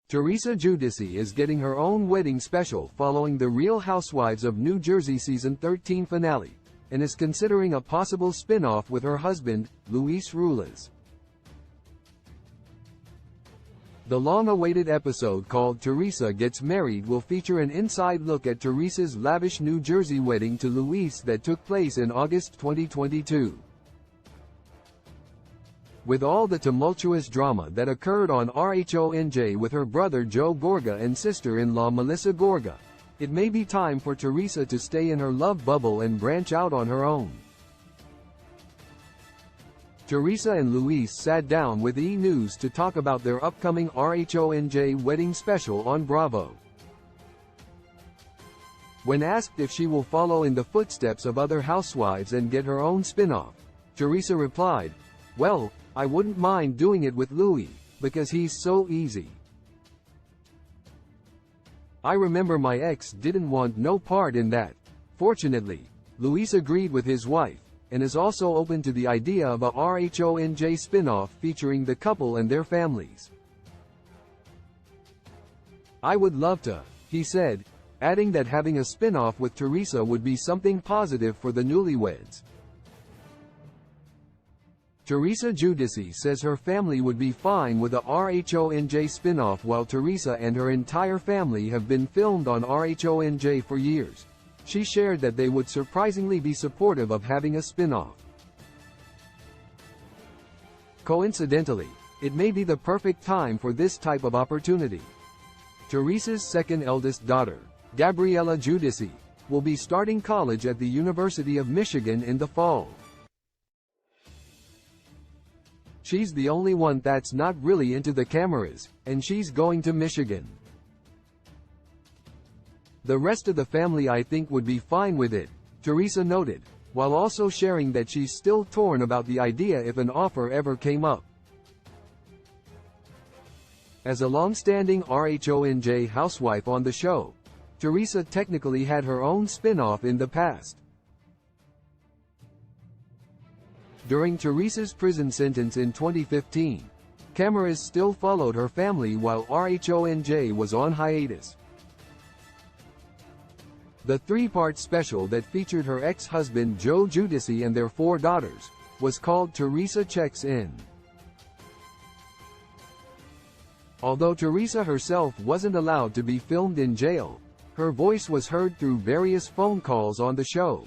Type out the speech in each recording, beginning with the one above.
Teresa Giudice is getting her own wedding special following the Real Housewives of New Jersey Season 13 finale, and is considering a possible spin-off with her husband, Luis Ruelas. The long-awaited episode called Teresa Gets Married will feature an inside look at Teresa's lavish New Jersey wedding to Luis that took place in August 2022. With all the tumultuous drama that occurred on RHONJ with her brother Joe Gorga and sister-in-law Melissa Gorga, it may be time for Teresa to stay in her love bubble and branch out on her own. Teresa and Luis sat down with E! News to talk about their upcoming RHONJ wedding special on Bravo. When asked if she will follow in the footsteps of other housewives and get her own spin-off, Teresa replied, "Well, I wouldn't mind doing it with Louis, because he's so easy. I remember my ex didn't want no part in that." Fortunately, Luis agreed with his wife, and is also open to the idea of a RHONJ spin-off featuring the couple and their families. "I would love to," he said, adding that having a spin-off with Teresa would be something positive for the newlyweds. Teresa Giudice says her family would be fine with a RHONJ spin-off, while Teresa and her entire family have been filmed on RHONJ for years. She shared that they would surprisingly be supportive of having a spin-off. Coincidentally, it may be the perfect time for this type of opportunity. Teresa's second eldest daughter, Gabriella Giudice, will be starting college at the University of Michigan in the fall. She's the only one that's not really into the cameras, and she's going to Michigan. "The rest of the family I think would be fine with it," Teresa noted, while also sharing that she's still torn about the idea if an offer ever came up. As a long-standing RHONJ housewife on the show, Teresa technically had her own spin-off in the past. During Teresa's prison sentence in 2015, cameras still followed her family while RHONJ was on hiatus. The three-part special that featured her ex-husband Joe Giudice and their 4 daughters was called Teresa Checks In. Although Teresa herself wasn't allowed to be filmed in jail, her voice was heard through various phone calls on the show.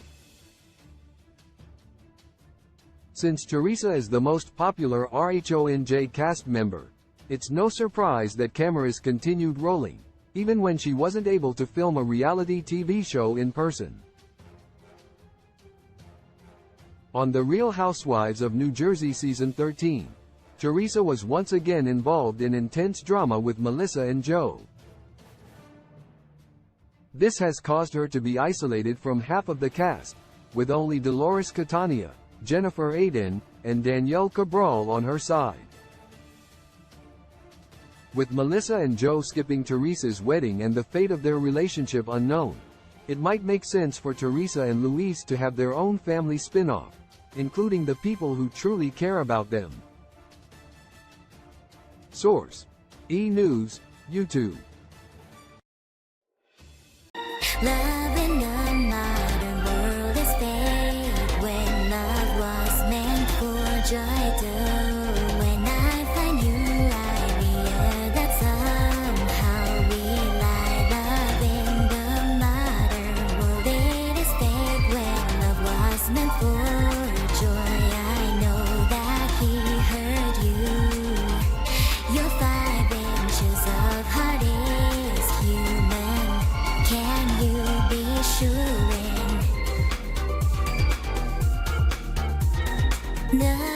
Since Teresa is the most popular RHONJ cast member, it's no surprise that cameras continued rolling, even when she wasn't able to film a reality TV show in person. On The Real Housewives of New Jersey Season 13, Teresa was once again involved in intense drama with Melissa and Joe. This has caused her to be isolated from half of the cast, with only Dolores Catania, Jennifer Aydin, and Danielle Cabral on her side. With Melissa and Joe skipping Teresa's wedding and the fate of their relationship unknown, it might make sense for Teresa and Luis to have their own family spin-off, including the people who truly care about them. Source: E! News, YouTube. Love in a modern world is fake when love was meant for joy too. When I find you, I realize that somehow we lie. Love in the modern world, it is fake when love was meant for joy. I know that he hurt you. Your 5 inches of heart is human. Can you be sure? No.